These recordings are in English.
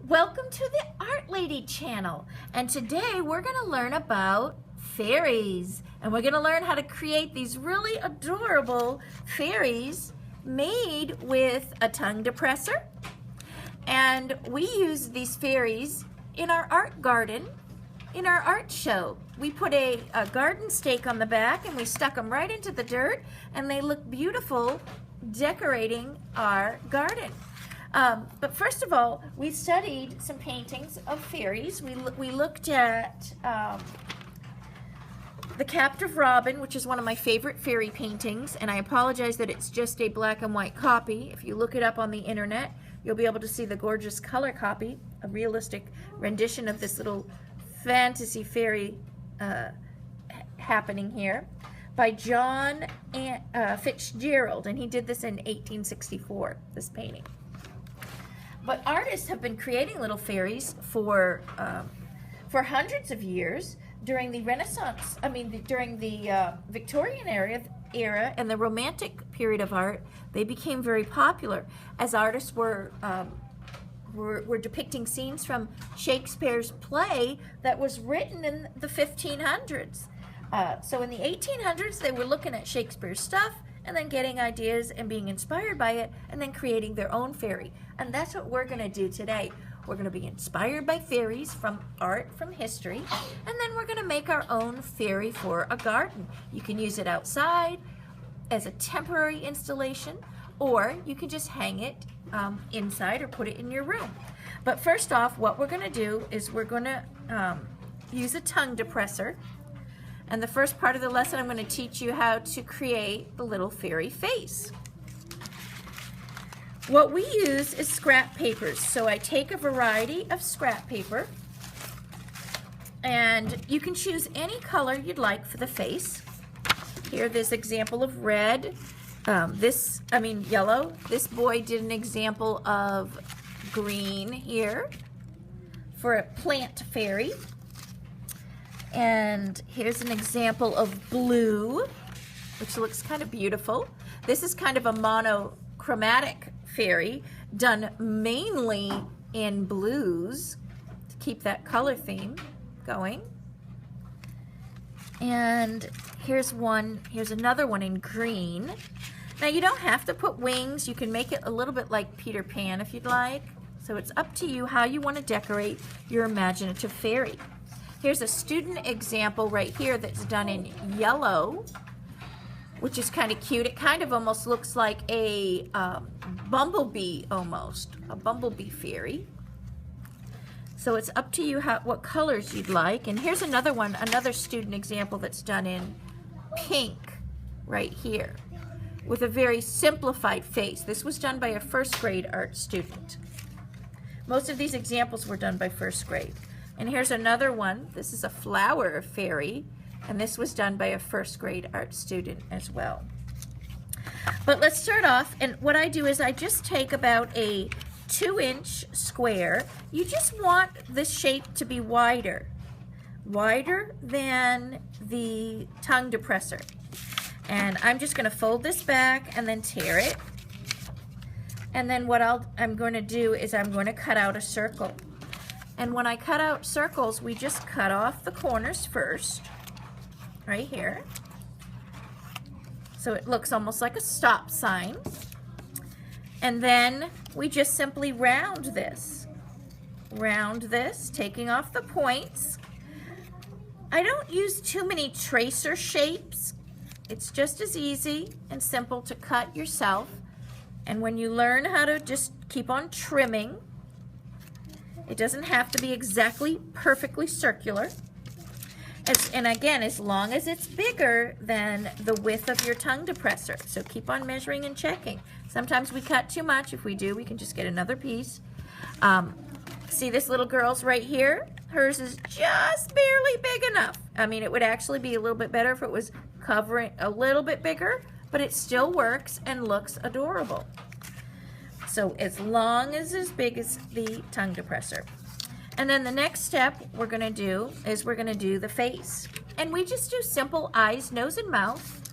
Welcome to the Art Lady channel, and today we're going to learn about fairies, and we're going to learn how to create these really adorable fairies made with a tongue depressor. And we use these fairies in our art garden, in our art show. We put a garden stake on the back and we stuck them right into the dirt, and they look beautiful decorating our garden. But first of all, we studied some paintings of fairies. We looked at The Captive Robin, which is one of my favorite fairy paintings, and I apologize that it's just a black and white copy. If you look it up on the internet, you'll be able to see the gorgeous color copy, a realistic rendition of this little fantasy fairy happening here by John Fitzgerald, and he did this in 1864, this painting. But artists have been creating little fairies for hundreds of years. During the Renaissance, during the Victorian era and the Romantic period of art, they became very popular as artists were depicting scenes from Shakespeare's play that was written in the 1500s. So in the 1800s, they were looking at Shakespeare's stuff and then getting ideas and being inspired by it and then creating their own fairy. And that's what we're going to do today. We're going to be inspired by fairies from art, from history, and then we're going to make our own fairy for a garden. You can use it outside as a temporary installation, or you can just hang it inside or put it in your room. But first off, what we're going to do is we're going to use a tongue depressor. And the first part of the lesson, I'm going to teach you how to create the little fairy face. What we use is scrap papers. So I take a variety of scrap paper, and you can choose any color you'd like for the face. Here, this example of red, yellow. This boy did an example of green here for a plant fairy. And here's an example of blue, which looks kind of beautiful. This is kind of a monochromatic fairy done mainly in blues to keep that color theme going. And here's another one in green. Now you don't have to put wings. You can make it a little bit like Peter Pan if you'd like. So it's up to you how you want to decorate your imaginative fairy. Here's a student example right here that's done in yellow, which is kind of cute. It kind of almost looks like a bumblebee, a bumblebee fairy. So it's up to you what colors you'd like. And here's another one, another student example that's done in pink right here with a very simplified face. This was done by a first grade art student. Most of these examples were done by first grade. And here's another one. This is a flower fairy, and this was done by a first grade art student as well. But let's start off, and what I do is I just take about a 2-inch square. You just want this shape to be wider than the tongue depressor. And I'm just going to fold this back and then tear it. And then what I'm going to do is I'm going to cut out a circle. And when I cut out circles, we just cut off the corners first, right here. So it looks almost like a stop sign. And then we just simply round this, taking off the points. I don't use too many tracer shapes. It's just as easy and simple to cut yourself. And when you learn how to just keep on trimming, it doesn't have to be exactly perfectly circular. And again, as long as it's bigger than the width of your tongue depressor. So keep on measuring and checking. Sometimes we cut too much. If we do, we can just get another piece. See this little girl's right here? Hers is just barely big enough. It would actually be a little bit better if it was covering a little bit bigger, but it still works and looks adorable. So as long as it's as big as the tongue depressor. And then the next step we're going to do is we're going to do the face. And we just do simple eyes, nose, and mouth.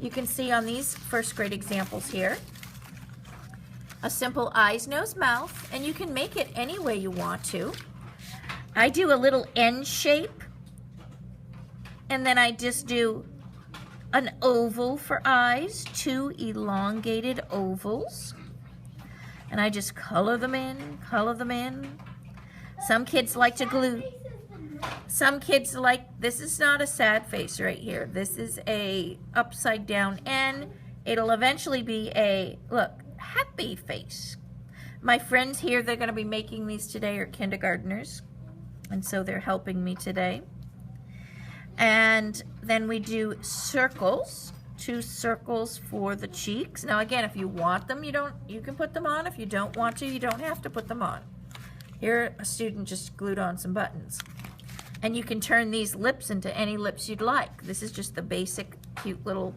You can see on these first grade examples here. a simple eyes, nose, mouth, and you can make it any way you want to. I do a little N shape, and then I just do an oval for eyes, 2 elongated ovals, and I just color them in, color them in. Some kids like to glue. Some kids like, this is not a sad face right here. This is a upside down N. It'll eventually be a, look, happy face. My friends here, they're going to be making these today, are kindergartners, and so they're helping me today. And then we do circles, 2 circles for the cheeks. Now again, if you want them, you can put them on. If you don't want to, you don't have to put them on. Here, a student just glued on some buttons. And you can turn these lips into any lips you'd like. This is just the basic cute little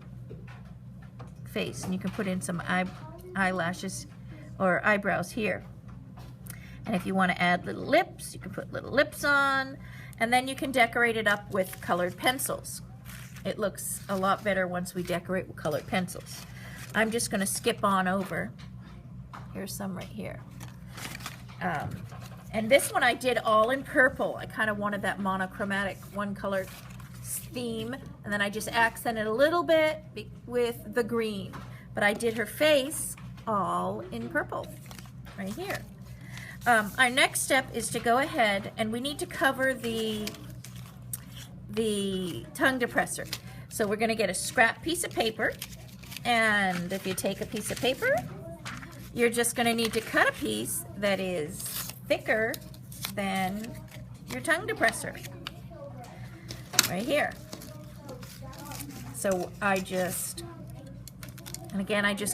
face, and you can put in some eyelashes or eyebrows here. And if you want to add little lips, you can put little lips on, and then you can decorate it up with colored pencils. It looks a lot better once we decorate with colored pencils. I'm just going to skip on over. Here's some right here. And this one I did all in purple. I kind of wanted that monochromatic one color theme, and then I just accented a little bit with the green. But I did her face all in purple right here. Our next step is to go ahead, and we need to cover the tongue depressor. So we're going to get a scrap piece of paper, and if you take a piece of paper, you're just going to need to cut a piece that is thicker than your tongue depressor right here. So I just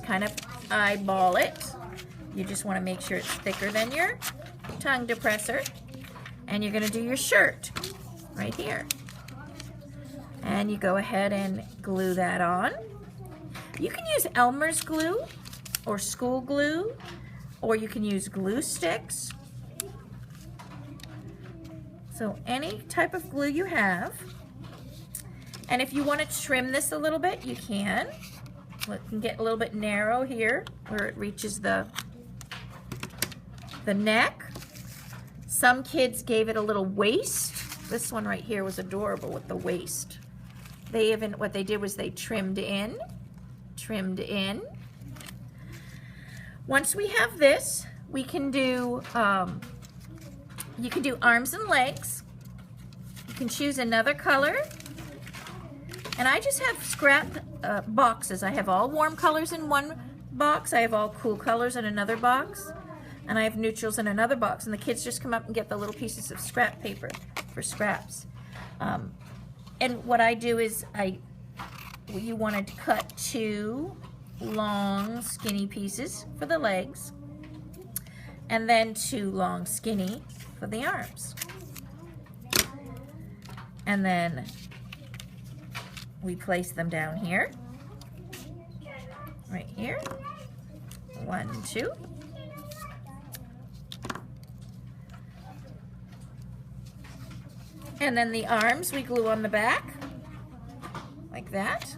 kind of eyeball it. You just want to make sure it's thicker than your tongue depressor, and you're going to do your shirt right here, and you go ahead and glue that on. You can use Elmer's glue or school glue, or you can use glue sticks. So any type of glue you have. And if you want to trim this a little bit, you can. It can get a little bit narrow here where it reaches the neck. Some kids gave it a little waist. This one right here was adorable with the waist. What they did was they trimmed in. Once we have this, we can do, you can do arms and legs. You can choose another color. And I just have scrap boxes. I have all warm colors in one box. I have all cool colors in another box. And I have neutrals in another box. And the kids just come up and get the little pieces of scrap paper for scraps. And what I do is you want to cut 2 long skinny pieces for the legs, and then 2 long skinny for the arms. And then we place them down here, right here. 1, 2. And then the arms we glue on the back, like that.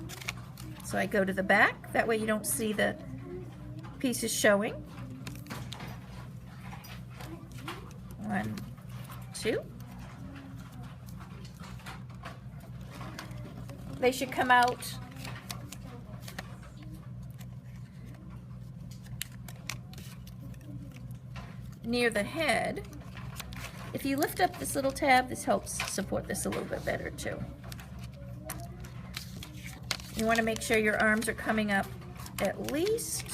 So I go to the back, that way you don't see the pieces showing. 1, 2. They should come out near the head. If you lift up this little tab, this helps support this a little bit better too. You want to make sure your arms are coming up at least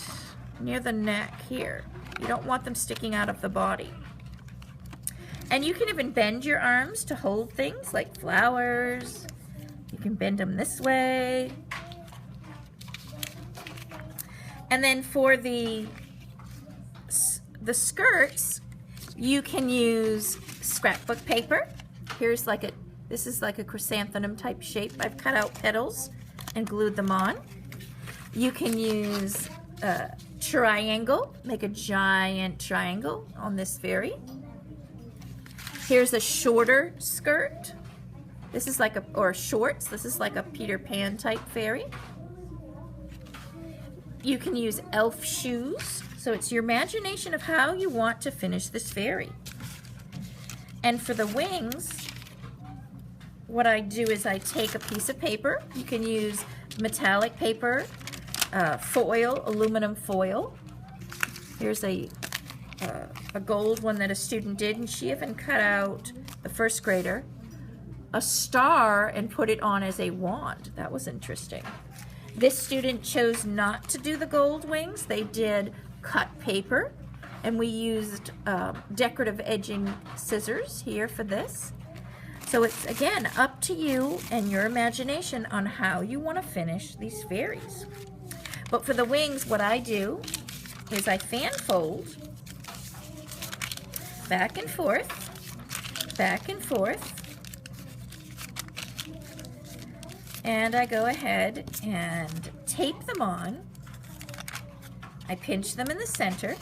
near the neck here. You don't want them sticking out of the body. And you can even bend your arms to hold things like flowers. You can bend them this way. And then for the skirts, you can use scrapbook paper. This is like a chrysanthemum type shape. I've cut out petals and glued them on. You can use a triangle, make a giant triangle on this fairy. Here's a shorter skirt. This is like or shorts. This is like a Peter Pan type fairy. You can use elf shoes. So it's your imagination of how you want to finish this fairy. And for the wings, what I do is I take a piece of paper. You can use metallic paper, foil, aluminum foil. Here's a gold one that a student did, and she even cut out, the first grader, a star and put it on as a wand. That was interesting. This student chose not to do the gold wings. They did cut paper, and we used decorative edging scissors here for this. So it's, again, up to you and your imagination on how you want to finish these fairies. But for the wings, what I do is I fan fold back and forth, back and forth, and I go ahead and tape them on. I pinch them in the center.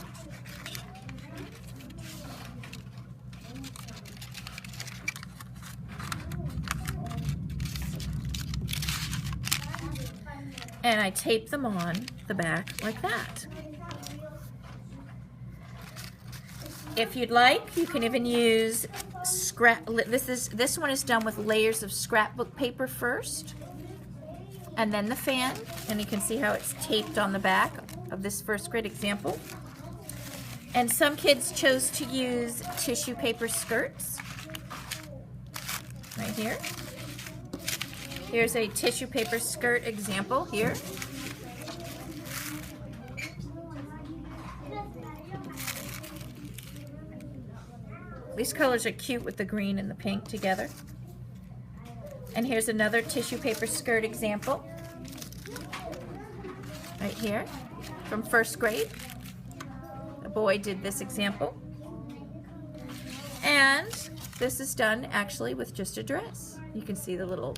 And I tape them on the back like that. If you'd like, you can even use this one is done with layers of scrapbook paper first, and then the fan, and you can see how it's taped on the back of this first grade example. And some kids chose to use tissue paper skirts. Right here. Here's a tissue paper skirt example here. These colors are cute with the green and the pink together. And here's another tissue paper skirt example. Right here, from first grade. A boy did this example. And this is done actually with just a dress. You can see the little,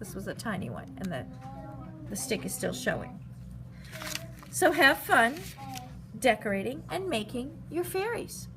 this was a tiny one, and the stick is still showing. So have fun decorating and making your fairies.